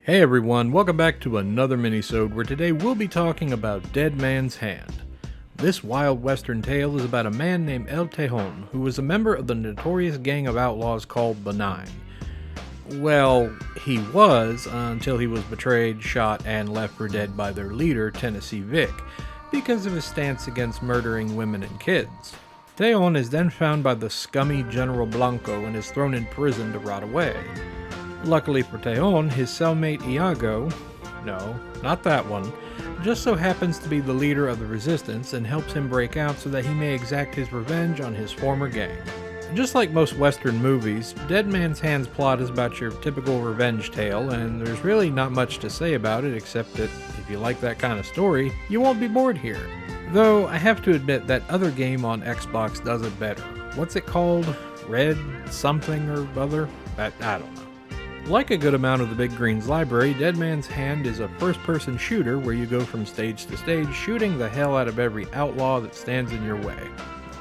Hey everyone, welcome back to another Mini-Sode where today we'll be talking about Dead Man's Hand. This wild western tale is about a man named El Tejon who was a member of the notorious gang of outlaws called the Nine. Well, he was until he was betrayed, shot, and left for dead by their leader, Tennessee Vic, because of his stance against murdering women and kids. Tejon is then found by the scummy General Blanco and is thrown in prison to rot away. Luckily for Tejon, his cellmate Iago, no, not that one, just so happens to be the leader of the resistance and helps him break out so that he may exact his revenge on his former gang. Just like most Western movies, Dead Man's Hand's plot is about your typical revenge tale, and there's really not much to say about it except that if you like that kind of story, you won't be bored here. Though I have to admit that other game on Xbox does it better. What's it called? Red something or other? I don't know. Like a good amount of the Big Green's library, Dead Man's Hand is a first-person shooter where you go from stage to stage shooting the hell out of every outlaw that stands in your way.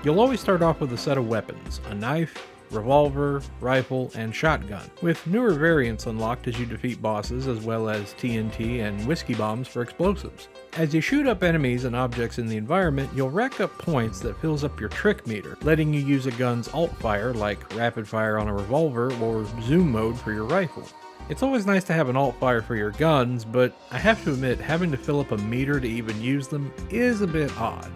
You'll always start off with a set of weapons, a knife, revolver, rifle, and shotgun, with newer variants unlocked as you defeat bosses as well as TNT and whiskey bombs for explosives. As you shoot up enemies and objects in the environment, you'll rack up points that fills up your trick meter, letting you use a gun's alt fire like rapid fire on a revolver or zoom mode for your rifle. It's always nice to have an alt fire for your guns, but I have to admit having to fill up a meter to even use them is a bit odd.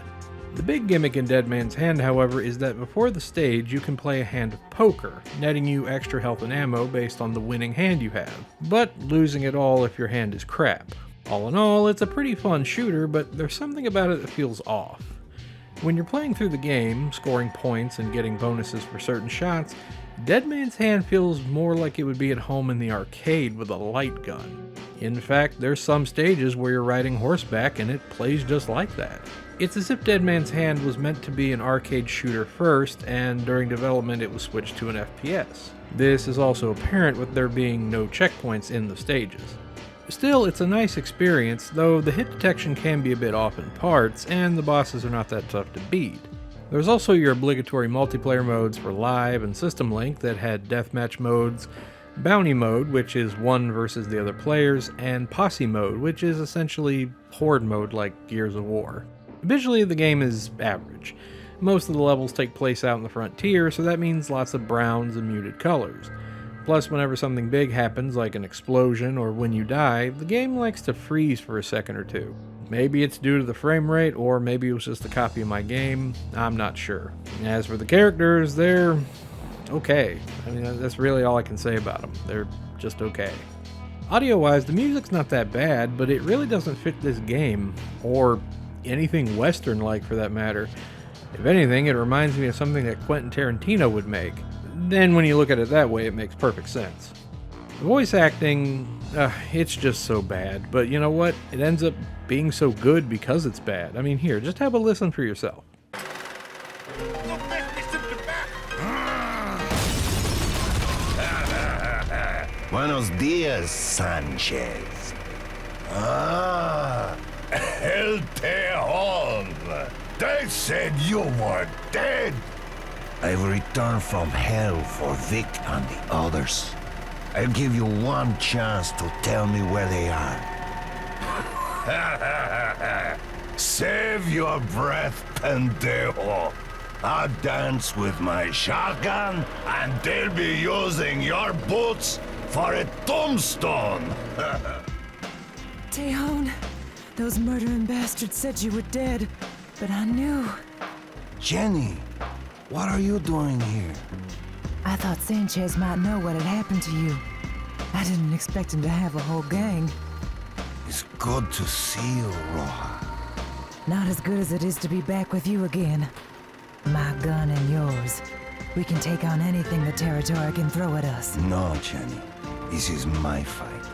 The big gimmick in Dead Man's Hand, however, is that before the stage you can play a hand of poker, netting you extra health and ammo based on the winning hand you have, but losing it all if your hand is crap. All in all, it's a pretty fun shooter, but there's something about it that feels off. When you're playing through the game, scoring points and getting bonuses for certain shots, Dead Man's Hand feels more like it would be at home in the arcade with a light gun. In fact, there's some stages where you're riding horseback and it plays just like that. It's as if Dead Man's Hand was meant to be an arcade shooter first, and during development it was switched to an FPS. This is also apparent with there being no checkpoints in the stages. Still, it's a nice experience, though the hit detection can be a bit off in parts, and the bosses are not that tough to beat. There's also your obligatory multiplayer modes for live and system link that had deathmatch modes, bounty mode, which is one versus the other players, and posse mode, which is essentially horde mode like Gears of War. Visually, the game is average. Most of the levels take place out in the frontier, so that means lots of browns and muted colors. Plus, whenever something big happens, like an explosion or when you die, the game likes to freeze for a second or two. Maybe it's due to the frame rate, or maybe it was just a copy of my game, I'm not sure. As for the characters, they're okay. I mean, that's really all I can say about them. They're just okay. Audio-wise, the music's not that bad, but it really doesn't fit this game, or anything Western-like for that matter. If anything, it reminds me of something that Quentin Tarantino would make. Then when you look at it that way, it makes perfect sense. The voice acting, it's just so bad, but you know what? It ends up being so good because it's bad. I mean, here, just have a listen for yourself. Buenos dias, Sanchez. El Tejon. They said you were dead. I've returned from hell for Vic and the others. I'll give you one chance to tell me where they are. Save your breath, pendejo. I'll dance with my shotgun, and they'll be using your boots for a tombstone. Tejon, those murdering bastards said you were dead, but I knew. Jenny, what are you doing here? I thought Sanchez might know what had happened to you. I didn't expect him to have a whole gang. It's good to see you, Roja. Not as good as it is to be back with you again. My gun and yours. We can take on anything the territory can throw at us. No, Jenny. This is my fight.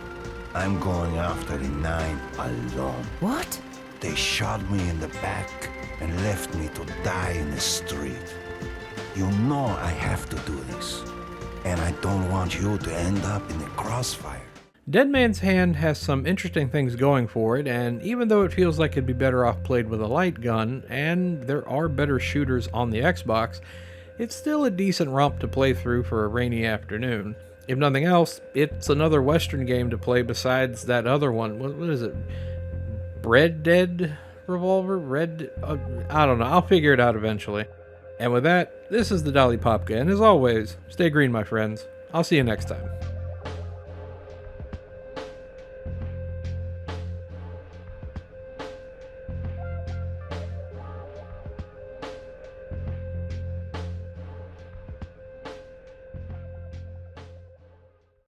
I'm going after the Nine alone. What? They shot me in the back and left me to die in the street. You know I have to do this, and I don't want you to end up in the crossfire. Dead Man's Hand has some interesting things going for it, and even though it feels like it'd be better off played with a light gun, and there are better shooters on the Xbox, it's still a decent romp to play through for a rainy afternoon. If nothing else, it's another Western game to play besides that other one. What is it? Red Dead Revolver? I don't know. I'll figure it out eventually. And with that, this is the Dali Popka, and as always, stay green, my friends. I'll see you next time.